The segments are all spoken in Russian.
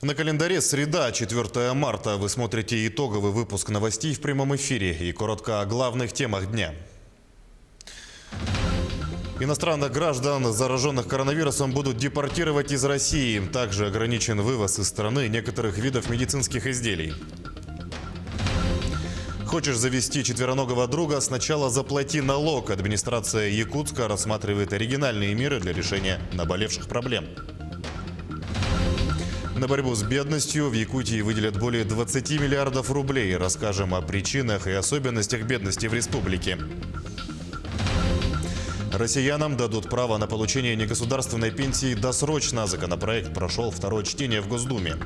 На календаре среда, 4 марта. Вы смотрите итоговый выпуск новостей в прямом эфире и коротко о главных темах дня. Иностранных граждан, зараженных коронавирусом, будут депортировать из России. Также ограничен вывоз из страны некоторых видов медицинских изделий. Хочешь завести четвероногого друга? Сначала заплати налог. Администрация Якутска рассматривает оригинальные меры для решения наболевших проблем. На борьбу с бедностью в Якутии выделят более 20 миллиардов рублей. Расскажем о причинах и особенностях бедности в республике. Россиянам дадут право на получение негосударственной пенсии досрочно. Законопроект прошел второе чтение в Госдуме.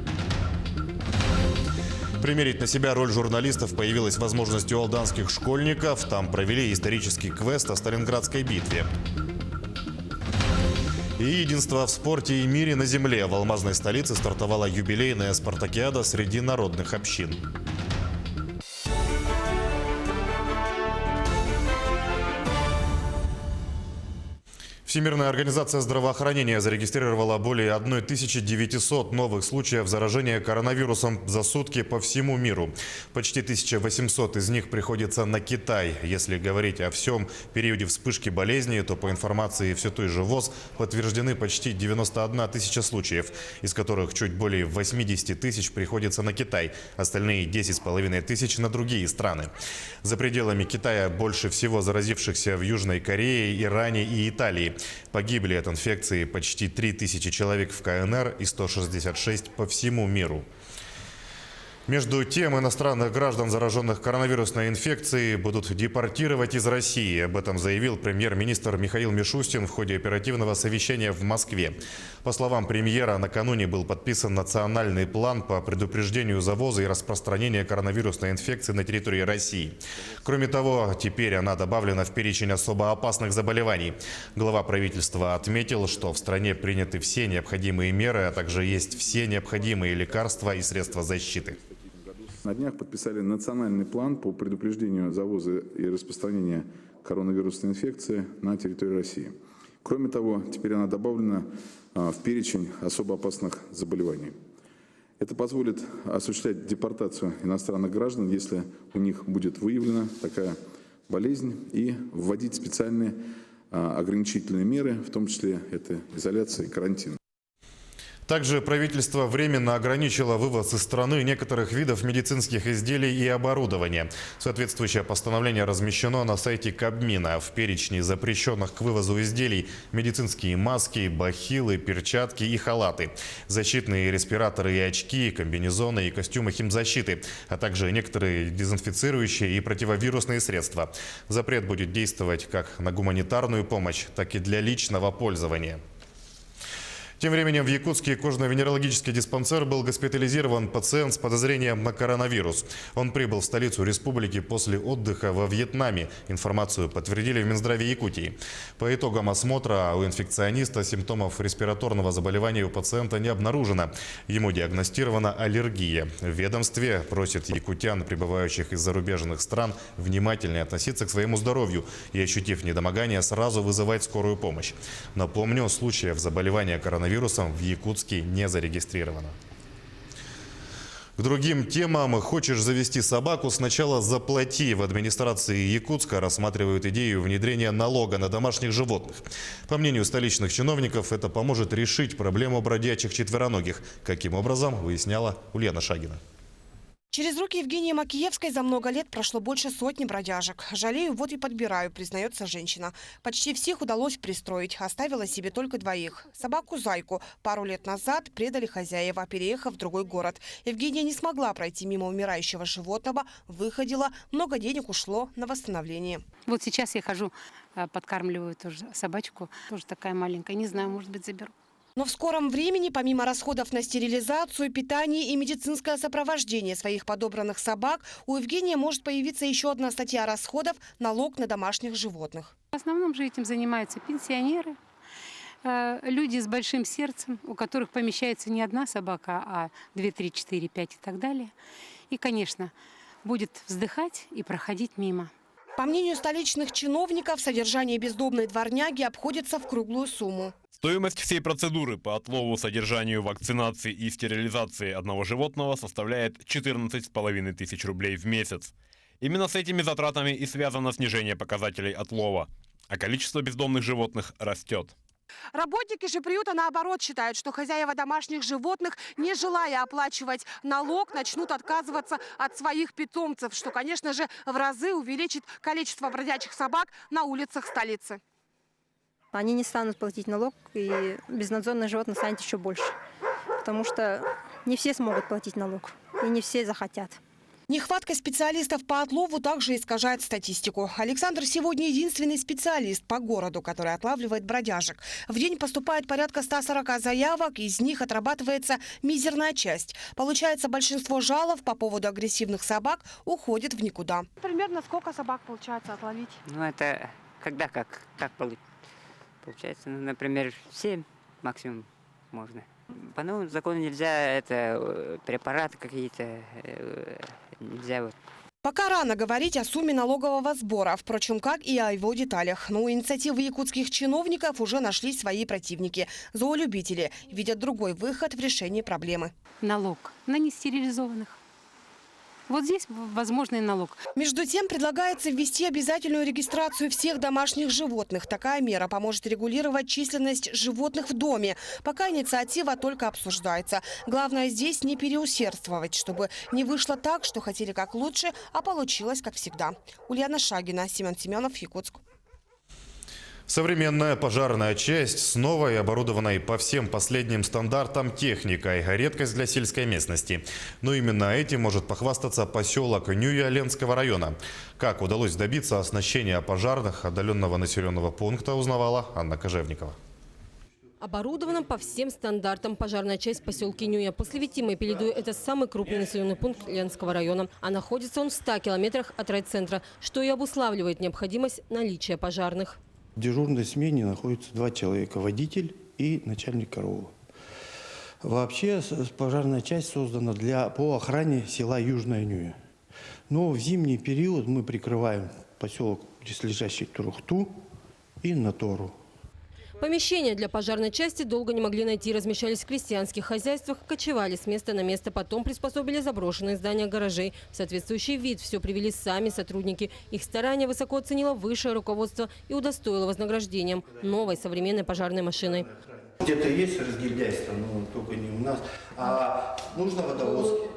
Примерить на себя роль журналистов появилась возможность у алданских школьников. Там провели исторический квест о Сталинградской битве. И единство в спорте и мире на земле. В алмазной столице стартовала юбилейная спартакиада среди народных общин. Всемирная организация здравоохранения зарегистрировала более 1900 новых случаев заражения коронавирусом за сутки по всему миру. Почти 1800 из них приходится на Китай. Если говорить о всем периоде вспышки болезни, то по информации все той же ВОЗ подтверждены почти 91 тысяча случаев, из которых чуть более 80 тысяч приходится на Китай, остальные 10,5 тысяч на другие страны. За пределами Китая больше всего заразившихся в Южной Корее, Иране и Италии. Погибли от инфекции почти 3000 человек в КНР и 166 по всему миру. Между тем, иностранных граждан, зараженных коронавирусной инфекцией, будут депортировать из России. Об этом заявил премьер-министр Михаил Мишустин в ходе оперативного совещания в Москве. По словам премьера, накануне был подписан национальный план по предупреждению завоза и распространения коронавирусной инфекции на территории России. Кроме того, теперь она добавлена в перечень особо опасных заболеваний. Глава правительства отметил, что в стране приняты все необходимые меры, а также есть все необходимые лекарства и средства защиты. На днях подписали национальный план по предупреждению завоза и распространения коронавирусной инфекции на территории России. Кроме того, теперь она добавлена в перечень особо опасных заболеваний. Это позволит осуществлять депортацию иностранных граждан, если у них будет выявлена такая болезнь, и вводить специальные ограничительные меры, в том числе это изоляция и карантин. Также правительство временно ограничило вывоз из страны некоторых видов медицинских изделий и оборудования. Соответствующее постановление размещено на сайте Кабмина. В перечне запрещенных к вывозу изделий медицинские маски, бахилы, перчатки и халаты, защитные респираторы и очки, комбинезоны и костюмы химзащиты, а также некоторые дезинфицирующие и противовирусные средства. Запрет будет действовать как на гуманитарную помощь, так и для личного пользования. Тем временем в Якутске кожно-венерологический диспансер был госпитализирован пациент с подозрением на коронавирус. Он прибыл в столицу республики после отдыха во Вьетнаме. Информацию подтвердили в Минздраве Якутии. По итогам осмотра у инфекциониста симптомов респираторного заболевания у пациента не обнаружено. Ему диагностирована аллергия. В ведомстве просят якутян, прибывающих из зарубежных стран, внимательнее относиться к своему здоровью и, ощутив недомогание, сразу вызывать скорую помощь. Напомню, случаев заболевания коронавирусом в Якутске не зарегистрировано. К другим темам. Хочешь завести собаку? Сначала заплати. В администрации Якутска рассматривают идею внедрения налога на домашних животных. По мнению столичных чиновников, это поможет решить проблему бродячих четвероногих. Каким образом, выясняла Ульяна Шагина. Через руки Евгении Макиевской за много лет прошло больше сотни бродяжек. Жалею, вот и подбираю, признается женщина. Почти всех удалось пристроить, оставила себе только 2. Собаку Зайку пару лет назад предали хозяева, переехав в другой город. Евгения не смогла пройти мимо умирающего животного, выходила, много денег ушло на восстановление. Вот сейчас я хожу, подкармливаю тоже собачку, тоже такая маленькая, не знаю, может быть, заберу. Но в скором времени, помимо расходов на стерилизацию, питание и медицинское сопровождение своих подобранных собак, у Евгении может появиться еще одна статья расходов – налог на домашних животных. В основном же этим занимаются пенсионеры, люди с большим сердцем, у которых помещается не одна собака, а 2, 3, 4, 5 и так далее. И, конечно, будет вздыхать и проходить мимо. По мнению столичных чиновников, содержание бездомной дворняги обходится в круглую сумму. Стоимость всей процедуры по отлову, содержанию, вакцинации и стерилизации одного животного составляет 14,5 тысяч рублей в месяц. Именно с этими затратами и связано снижение показателей отлова, а количество бездомных животных растет. Работники же приюта, наоборот, считают, что хозяева домашних животных, не желая оплачивать налог, начнут отказываться от своих питомцев, что, конечно же, в разы увеличит количество бродячих собак на улицах столицы. Они не станут платить налог, и безнадзорных животных станет еще больше. Потому что не все смогут платить налог, и не все захотят. Нехватка специалистов по отлову также искажает статистику. Александр сегодня единственный специалист по городу, который отлавливает бродяжек. В день поступает порядка 140 заявок, из них отрабатывается мизерная часть. Получается, большинство жалоб по поводу агрессивных собак уходит в никуда. Примерно сколько собак получается отловить? Ну, это когда как получается, ну, например, 7 максимум можно. По новому закону нельзя, это препараты какие-то, нельзя вот. Пока рано говорить о сумме налогового сбора, впрочем, как и о его деталях. Но у инициативы якутских чиновников уже нашлись свои противники. Зоолюбители видят другой выход в решении проблемы. Налог на нестерилизованных. Вот здесь возможный налог. Между тем, предлагается ввести обязательную регистрацию всех домашних животных. Такая мера поможет регулировать численность животных в доме. Пока инициатива только обсуждается. Главное здесь не переусердствовать, чтобы не вышло так, что хотели как лучше, а получилось как всегда. Ульяна Шагина, Семен Семенов, Якутск. Современная пожарная часть с новой, оборудованной по всем последним стандартам техникой. Редкость для сельской местности. Но именно этим может похвастаться поселок Нюя Ленского района. Как удалось добиться оснащения пожарных отдаленного населенного пункта, узнавала Анна Кожевникова. Оборудованным по всем стандартам пожарная часть в поселке Нюя. После Витима и Пеледуя это самый крупный населенный пункт Ленского района. А находится он в 100 километрах от райцентра, что и обуславливает необходимость наличия пожарных. В дежурной смене находится 2 человека – водитель и начальник караула. Вообще пожарная часть создана по охране села Южная Нюя. Но в зимний период мы прикрываем поселок, близлежащий к Турухту и Натору. Помещения для пожарной части долго не могли найти. Размещались в крестьянских хозяйствах, кочевали с места на место. Потом приспособили заброшенные здания гаражей. В соответствующий вид все привели сами сотрудники. Их старания высоко оценило высшее руководство и удостоило вознаграждением новой современной пожарной машиной. Где-то есть разгильдяйство, но только не у нас. А нужно водовозки.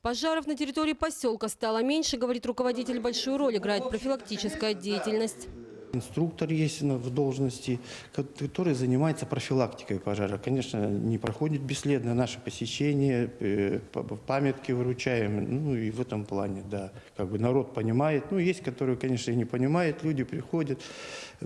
Пожаров на территории поселка стало меньше, говорит руководитель. Большую роль играет профилактическая деятельность. Инструктор есть в должности, который занимается профилактикой пожара. Конечно, не проходит бесследно наше посещение, памятки выручаем. Ну и в этом плане, да, как бы народ понимает. Ну, есть, которые, конечно, и не понимают. Люди приходят,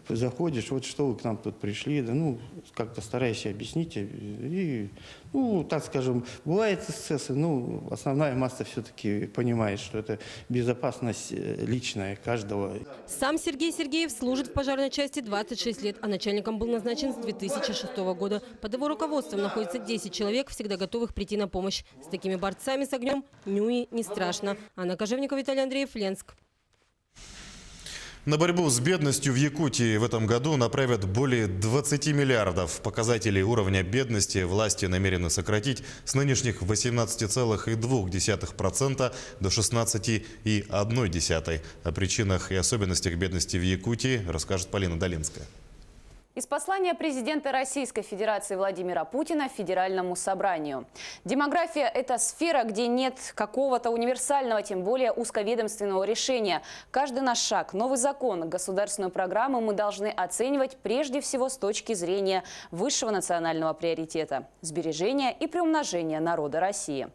заходишь, вот что вы к нам тут пришли, да, ну, как-то стараешься объяснить. И, ну, так скажем, бывают эксцессы, но основная масса все-таки понимает, что это безопасность личная каждого. Сам Сергей Сергеев служит в пожарной части 26 лет, а начальником был назначен с 2006 года. Под его руководством находится 10 человек, всегда готовых прийти на помощь. С такими борцами с огнем Нюи не страшно. Анна Кожевникова, Виталий Андреев, Ленск. На борьбу с бедностью в Якутии в этом году направят более 20 миллиардов. Показатели уровня бедности власти намерены сократить с нынешних 18,2% до 16,1%. О причинах и особенностях бедности в Якутии расскажет Полина Долинская. Из послания президента Российской Федерации Владимира Путина Федеральному собранию. Демография – это сфера, где нет какого-то универсального, тем более узковедомственного решения. Каждый наш шаг, новый закон, государственную программу мы должны оценивать прежде всего с точки зрения высшего национального приоритета – сбережения и приумножения народа России.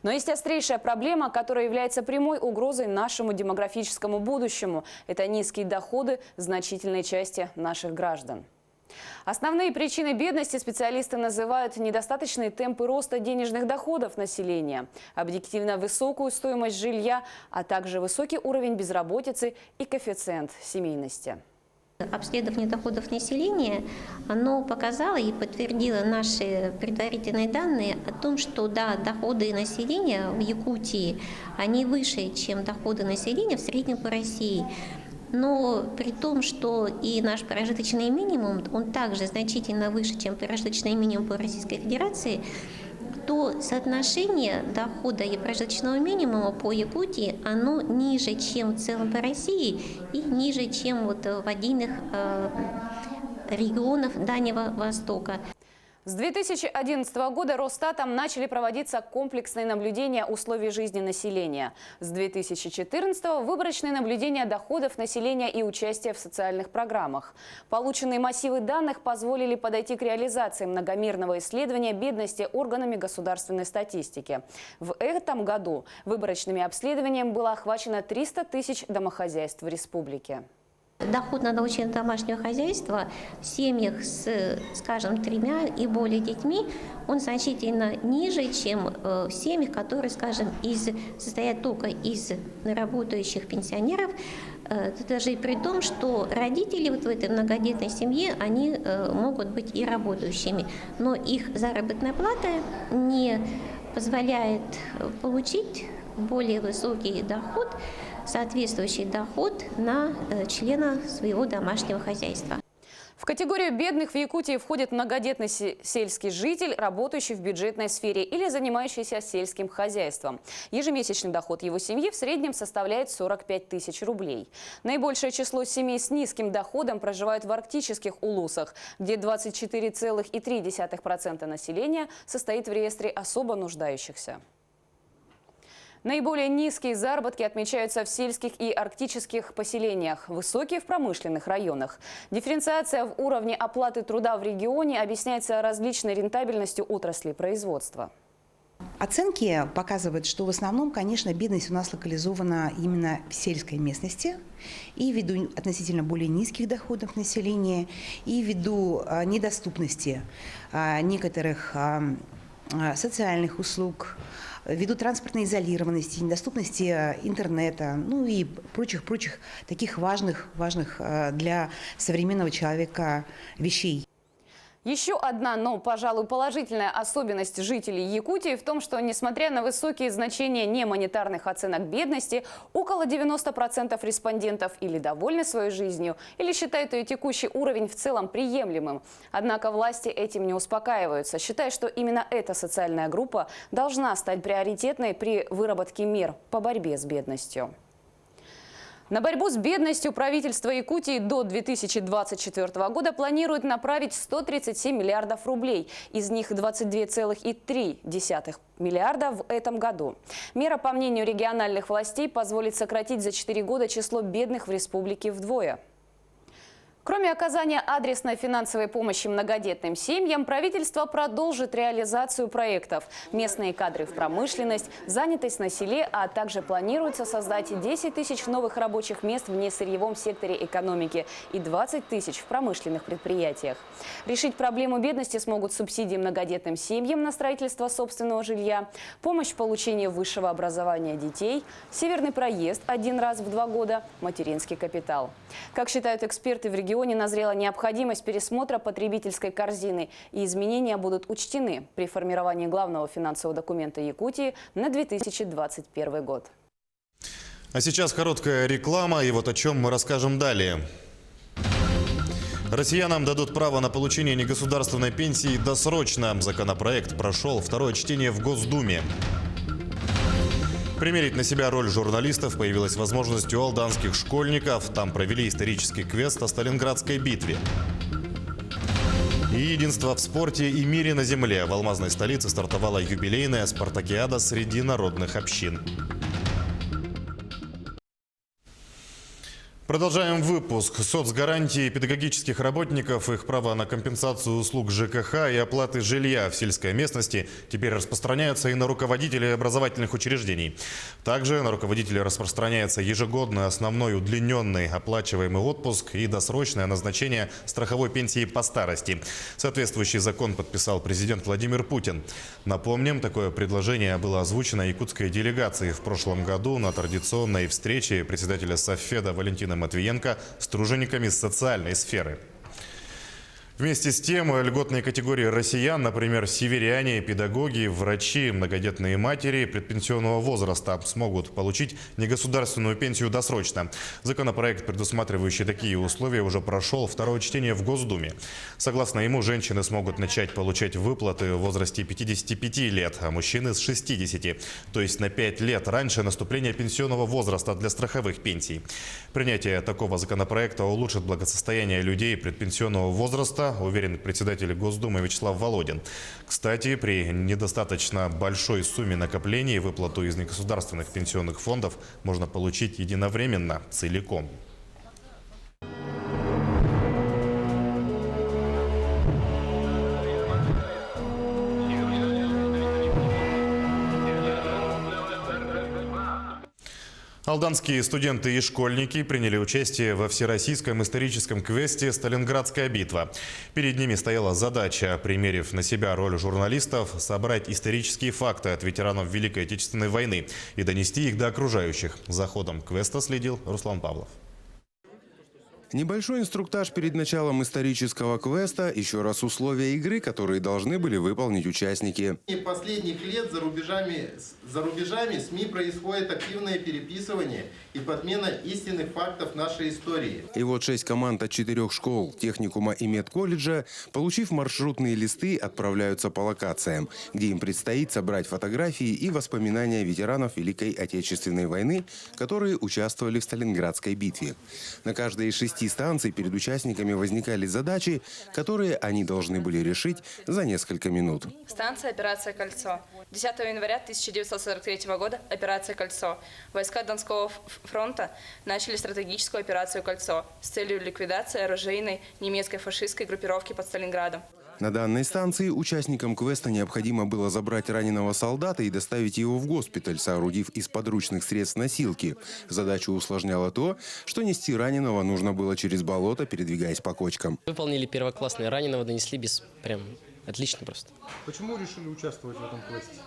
Но есть острейшая проблема, которая является прямой угрозой нашему демографическому будущему – это низкие доходы значительной части наших граждан. Основные причины бедности специалисты называют недостаточные темпы роста денежных доходов населения, объективно высокую стоимость жилья, а также высокий уровень безработицы и коэффициент семейности. Обследование доходов населения, оно показало и подтвердило наши предварительные данные о том, что да, доходы населения в Якутии, они выше, чем доходы населения в среднем по России. но при том, что и наш прожиточный минимум, он также значительно выше, чем прожиточный минимум по Российской Федерации, то соотношение дохода и прожиточного минимума по Якутии, оно ниже, чем в целом по России и ниже, чем вот в отдельных регионах Дальнего Востока. С 2011 года Росстатом начали проводиться комплексные наблюдения условий жизни населения. С 2014 выборочные наблюдения доходов населения и участия в социальных программах. Полученные массивы данных позволили подойти к реализации многомерного исследования бедности органами государственной статистики. В этом году выборочными обследованиями было охвачено 300 тысяч домохозяйств в республике. Доход на члена домашнего хозяйства в семьях с, скажем, 3 и более детьми, он значительно ниже, чем в семьях, которые, скажем, состоят только из работающих пенсионеров. Даже и при том, что родители вот в этой многодетной семье, они могут быть и работающими, но их заработная плата не позволяет получить более высокий доход, соответствующий доход на члена своего домашнего хозяйства. В категорию бедных в Якутии входит многодетный сельский житель, работающий в бюджетной сфере или занимающийся сельским хозяйством. Ежемесячный доход его семьи в среднем составляет 45 тысяч рублей. Наибольшее число семей с низким доходом проживают в арктических улусах, где 24,3% населения состоит в реестре особо нуждающихся. Наиболее низкие заработки отмечаются в сельских и арктических поселениях, высокие в промышленных районах. Дифференциация в уровне оплаты труда в регионе объясняется различной рентабельностью отрасли производства. Оценки показывают, что в основном, конечно, бедность у нас локализована именно в сельской местности и ввиду относительно более низких доходов населения, и ввиду недоступности некоторых социальных услуг, ввиду транспортной изолированности, недоступности интернета, ну и прочих таких важных для современного человека вещей. Еще одна, но, пожалуй, положительная особенность жителей Якутии в том, что, несмотря на высокие значения немонетарных оценок бедности, около 90% респондентов или довольны своей жизнью, или считают ее текущий уровень в целом приемлемым. Однако власти этим не успокаиваются, считая, что именно эта социальная группа должна стать приоритетной при выработке мер по борьбе с бедностью. На борьбу с бедностью правительство Якутии до 2024 года планирует направить 137 миллиардов рублей. Из них 22,3 миллиарда в этом году. Мера, по мнению региональных властей, позволит сократить за 4 года число бедных в республике вдвое. Кроме оказания адресной финансовой помощи многодетным семьям, правительство продолжит реализацию проектов «Местные кадры в промышленность», «Занятость на селе», а также планируется создать 10 тысяч новых рабочих мест в несырьевом секторе экономики и 20 тысяч в промышленных предприятиях. Решить проблему бедности смогут субсидии многодетным семьям на строительство собственного жилья, помощь в получении высшего образования детей, северный проезд 1 раз в 2 года, материнский капитал. Как считают эксперты в регионе, назрела необходимость пересмотра потребительской корзины, и изменения будут учтены при формировании главного финансового документа Якутии на 2021 год. А сейчас короткая реклама, и вот о чем мы расскажем далее. Россиянам дадут право на получение негосударственной пенсии досрочно. Законопроект прошел 2-е чтение в Госдуме. Примерить на себя роль журналистов появилась возможность у алданских школьников. Там провели исторический квест о Сталинградской битве. И единство в спорте и мире на земле. В алмазной столице стартовала юбилейная спартакиада среди народных общин. Продолжаем выпуск. Соцгарантии педагогических работников, их право на компенсацию услуг ЖКХ и оплаты жилья в сельской местности теперь распространяются и на руководителей образовательных учреждений. Также на руководителей распространяется ежегодный основной удлиненный оплачиваемый отпуск и досрочное назначение страховой пенсии по старости. Соответствующий закон подписал президент Владимир Путин. Напомним, такое предложение было озвучено якутской делегацией в прошлом году на традиционной встрече председателя Совфеда Валентина Матвиенко с тружениками социальной сферы. Вместе с тем, льготные категории россиян, например, северяне, педагоги, врачи, многодетные матери предпенсионного возраста, смогут получить негосударственную пенсию досрочно. Законопроект, предусматривающий такие условия, уже прошел второе чтение в Госдуме. Согласно ему, женщины смогут начать получать выплаты в возрасте 55 лет, а мужчины с 60, то есть на 5 лет раньше наступления пенсионного возраста для страховых пенсий. Принятие такого законопроекта улучшит благосостояние людей предпенсионного возраста, уверен председатель Госдумы Вячеслав Володин. Кстати, при недостаточно большой сумме накоплений выплату из негосударственных пенсионных фондов можно получить единовременно, целиком. Алданские студенты и школьники приняли участие во всероссийском историческом квесте «Сталинградская битва». Перед ними стояла задача, примерив на себя роль журналистов, собрать исторические факты от ветеранов Великой Отечественной войны и донести их до окружающих. За ходом квеста следил Руслан Павлов. Небольшой инструктаж перед началом исторического квеста, еще раз условия игры, которые должны были выполнить участники. Последних лет за рубежами СМИ происходит активное переписывание и подмена истинных фактов нашей истории. И вот 6 команд от 4 школ, техникума и медколледжа, получив маршрутные листы, отправляются по локациям, где им предстоит собрать фотографии и воспоминания ветеранов Великой Отечественной войны, которые участвовали в Сталинградской битве. На каждой из 6 станций перед участниками возникали задачи, которые они должны были решить за несколько минут. Станция «Операция «Кольцо». 10 января 1943 года «Операция «Кольцо». Войска Донского фронта начали стратегическую операцию «Кольцо» с целью ликвидации оружейной немецкой фашистской группировки под Сталинградом. На данной станции участникам квеста необходимо было забрать раненого солдата и доставить его в госпиталь, соорудив из подручных средств носилки. Задачу усложняло то, что нести раненого нужно было через болото, передвигаясь по кочкам. Выполнили первоклассное, раненого донесли прям отлично просто. Почему решили участвовать в этом квесте?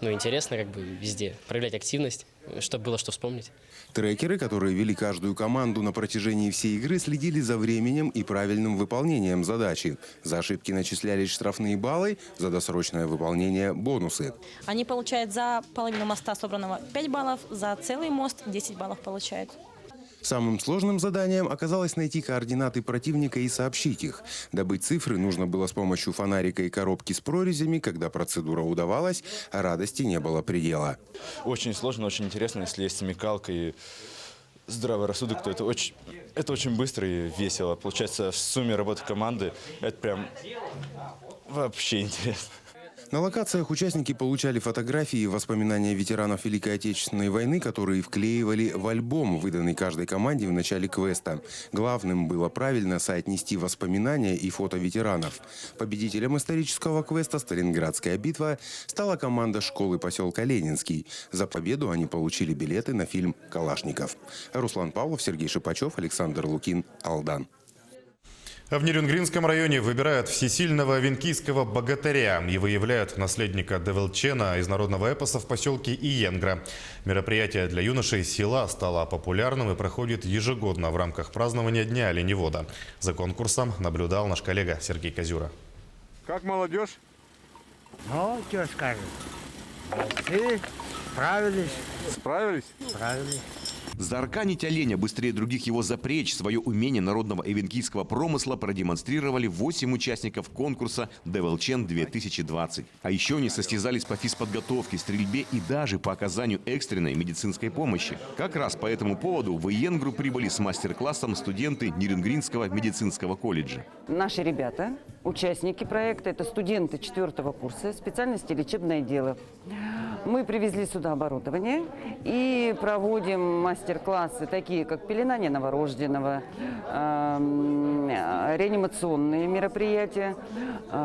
Интересно везде проявлять активность, чтобы было что вспомнить. Трекеры, которые вели каждую команду на протяжении всей игры, следили за временем и правильным выполнением задачи. За ошибки начислялись штрафные баллы, за досрочное выполнение – бонусы. Они получают за половину моста собранного 5 баллов, за целый мост 10 баллов получают. Самым сложным заданием оказалось найти координаты противника и сообщить их. Добыть цифры нужно было с помощью фонарика и коробки с прорезями. Когда процедура удавалась, радости не было предела. Очень сложно, очень интересно. Если есть смекалка и здравый рассудок, то это очень быстро и весело. Получается, в сумме работы команды это прям вообще интересно. На локациях участники получали фотографии и воспоминания ветеранов Великой Отечественной войны, которые вклеивали в альбом, выданный каждой команде в начале квеста. Главным было правильно соотнести воспоминания и фото ветеранов. Победителем исторического квеста «Сталинградская битва» стала команда школы поселка Ленинский. За победу они получили билеты на фильм «Калашников». Руслан Павлов, Сергей Шипачев, Александр Лукин, Алдан. В Нерюнгринском районе выбирают всесильного венкийского богатыря и выявляют наследника Девелчена из народного эпоса в поселке Иенгра. Мероприятие для юношей села стало популярным и проходит ежегодно в рамках празднования Дня оленевода. За конкурсом наблюдал наш коллега Сергей Козюра. Как молодежь? Что скажешь? Молодцы, справились. Справились? Справились. Заарканить оленя, быстрее других его запречь, свое умение народного эвенкийского промысла продемонстрировали 8 участников конкурса «Девелчен-2020». А еще они состязались по физподготовке, стрельбе и даже по оказанию экстренной медицинской помощи. Как раз по этому поводу в Иенгру прибыли с мастер-классом студенты Нерюнгринского медицинского колледжа. Наши ребята, участники проекта, это студенты 4-го курса специальности лечебное дело. Мы привезли сюда оборудование и проводим мастер-классы, такие как пеленание новорожденного, реанимационные мероприятия,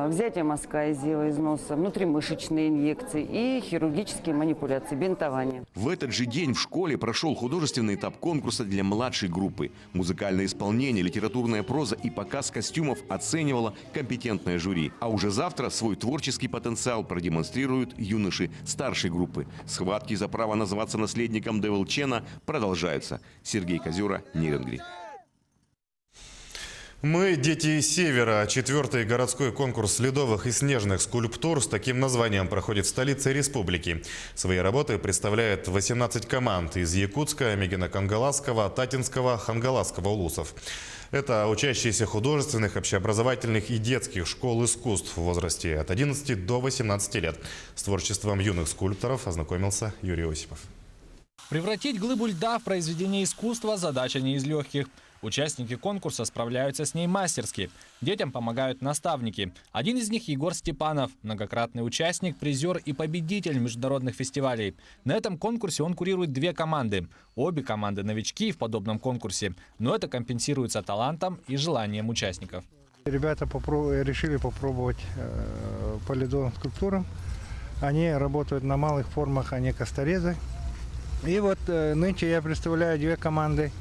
взятие мазка из из носа, внутримышечные инъекции и хирургические манипуляции, бинтование. В этот же день в школе прошел художественный этап конкурса для младшей группы. Музыкальное исполнение, литературная проза и показ костюмов оценивало компетентное жюри. А уже завтра свой творческий потенциал продемонстрируют юноши старшей группы. Схватки за право называться наследником Девелчена продолжаются. Сергей Козюра, Нерюнгри. Мы «Дети Севера». 4-й городской конкурс ледовых и снежных скульптур с таким названием проходит в столице республики. Свои работы представляет 18 команд из Якутска, Мегино-Кангаласского, Татинского, Хангаласского улусов. Это учащиеся художественных, общеобразовательных и детских школ искусств в возрасте от 11 до 18 лет. С творчеством юных скульпторов ознакомился Юрий Осипов. Превратить глыбу льда в произведение искусства – задача не из легких. Участники конкурса справляются с ней мастерски. Детям помогают наставники. Один из них – Егор Степанов, многократный участник, призер и победитель международных фестивалей. На этом конкурсе он курирует 2 команды. Обе команды – новички в подобном конкурсе, но это компенсируется талантом и желанием участников. Ребята решили попробовать по ледовым скульптурам. Они работают на малых формах, а не косторезы. И вот нынче я представляю 2 команды.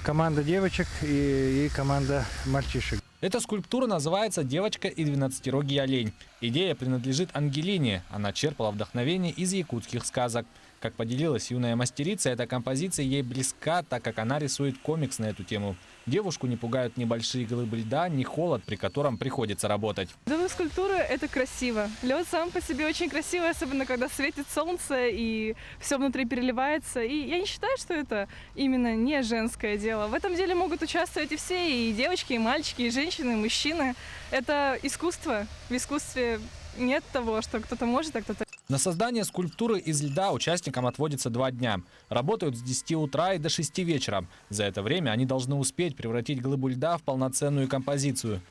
Команда девочек и команда мальчишек. Эта скульптура называется «Девочка и 12-рогий олень». Идея принадлежит Ангелине. Она черпала вдохновение из якутских сказок. Как поделилась юная мастерица, эта композиция ей близка, так как она рисует комикс на эту тему. Девушку не пугают ни большие глыбы льда, ни холод, при котором приходится работать. Ледовая скульптура – это красиво. Лед сам по себе очень красивый, особенно когда светит солнце и все внутри переливается. И я не считаю, что это именно не женское дело. В этом деле могут участвовать и все, и девочки, и мальчики, и женщины, и мужчины. Это искусство. В искусстве нет того, что кто-то может, а кто-то... На создание скульптуры из льда участникам отводится 2 дня. Работают с 10 утра и до 6 вечера. За это время они должны успеть превратить глыбу льда в полноценную композицию.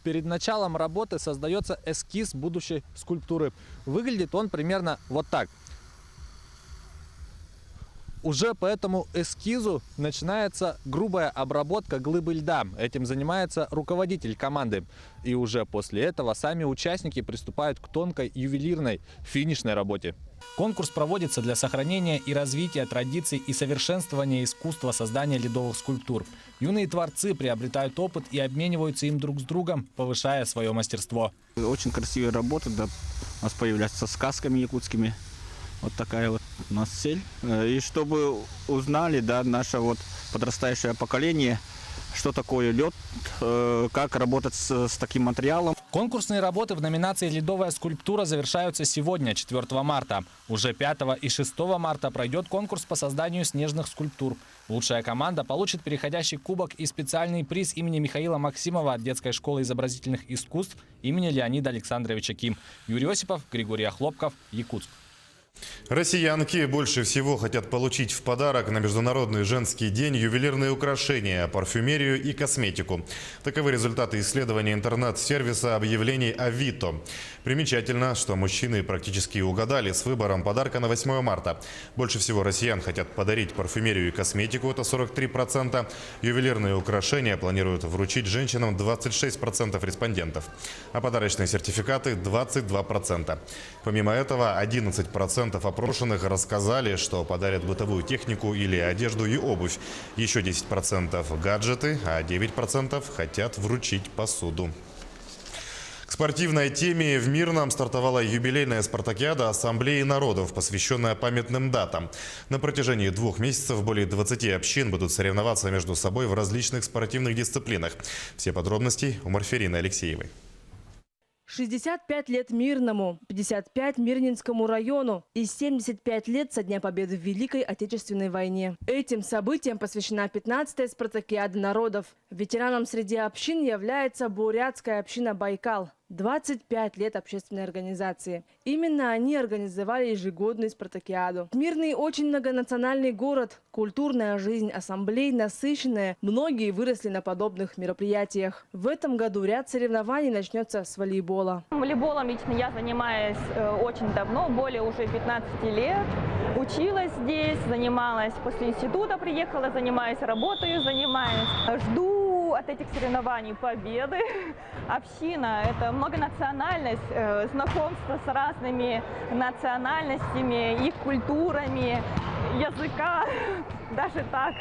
Перед началом работы создается эскиз будущей скульптуры. Выглядит он примерно вот так. Уже по этому эскизу начинается грубая обработка глыбы льда. Этим занимается руководитель команды. И уже после этого сами участники приступают к тонкой ювелирной финишной работе. Конкурс проводится для сохранения и развития традиций и совершенствования искусства создания ледовых скульптур. Юные творцы приобретают опыт и обмениваются им друг с другом, повышая свое мастерство. Очень красивые работы, да, у нас появляются со сказками якутскими. Вот такая вот у нас цель. И чтобы узнали, да, наше вот подрастающее поколение, что такое лед, как работать с таким материалом. Конкурсные работы в номинации «Ледовая скульптура» завершаются сегодня, 4 марта. Уже 5 и 6 марта пройдет конкурс по созданию снежных скульптур. Лучшая команда получит переходящий кубок и специальный приз имени Михаила Максимова от детской школы изобразительных искусств имени Леонида Александровича Ким. Юрий Осипов, Григорий Охлопков, Якутск. Россиянки больше всего хотят получить в подарок на Международный женский день ювелирные украшения, парфюмерию и косметику. Таковы результаты исследования интернет-сервиса объявлений Авито. Примечательно, что мужчины практически угадали с выбором подарка на 8 марта. Больше всего россиян хотят подарить парфюмерию и косметику, это 43%. Ювелирные украшения планируют вручить женщинам 26% респондентов, а подарочные сертификаты 22%. Помимо этого, 11% опрошенных рассказали, что подарят бытовую технику или одежду и обувь. Еще 10% гаджеты, а 9% хотят вручить посуду. К спортивной теме в Мирном стартовала юбилейная спартакиада Ассамблеи народов, посвященная памятным датам. На протяжении 2 месяцев более 20 общин будут соревноваться между собой в различных спортивных дисциплинах. Все подробности у Марферины Алексеевой. 65 лет Мирному, 55 Мирнинскому району и 75 лет со Дня Победы в Великой Отечественной войне. Этим событиям посвящена 15-я спартакиада народов. Ветераном среди общин является бурятская община «Байкал». 25 лет общественной организации. Именно они организовали ежегодную спартакиаду. Мирный очень многонациональный город. Культурная жизнь ассамблей насыщенная. Многие выросли на подобных мероприятиях. В этом году ряд соревнований начнется с волейбола. Волейболом лично я занимаюсь очень давно, более уже 15 лет. Училась здесь, занималась после института, приехала, занимаюсь, работаю, занимаюсь. Жду от этих соревнований победы. Община – это многонациональность, знакомство с разными национальностями, их культурами, языка, даже так.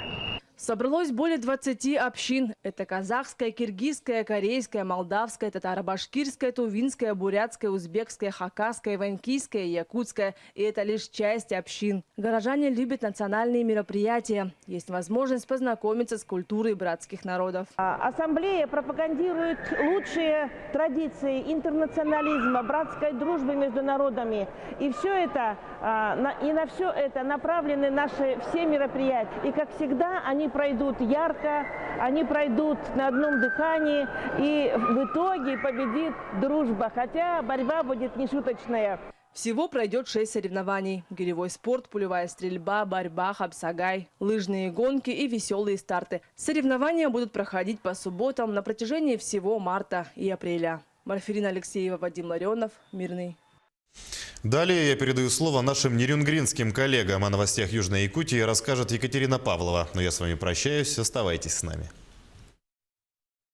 Собралось более 20 общин. Это казахская, киргизская, корейская, молдавская, татаро-башкирская, тувинская, бурятская, узбекская, хакасская, иванькийская, якутская. И это лишь часть общин. Горожане любят национальные мероприятия. Есть возможность познакомиться с культурой братских народов. Ассамблея пропагандирует лучшие традиции интернационализма, братской дружбы между народами. И все это, и на все это направлены наши все мероприятия. И как всегда, они пройдут ярко, они пройдут на одном дыхании, и в итоге победит дружба, хотя борьба будет нешуточная. Всего пройдет 6 соревнований. Гиревой спорт, пулевая стрельба, борьба, хапсагай, лыжные гонки и веселые старты. Соревнования будут проходить по субботам на протяжении всего марта и апреля. Марферина Алексеева, Вадим Ларионов, Мирный. Далее я передаю слово нашим нерюнгринским коллегам. О новостях Южной Якутии расскажет Екатерина Павлова. Но я с вами прощаюсь. Оставайтесь с нами.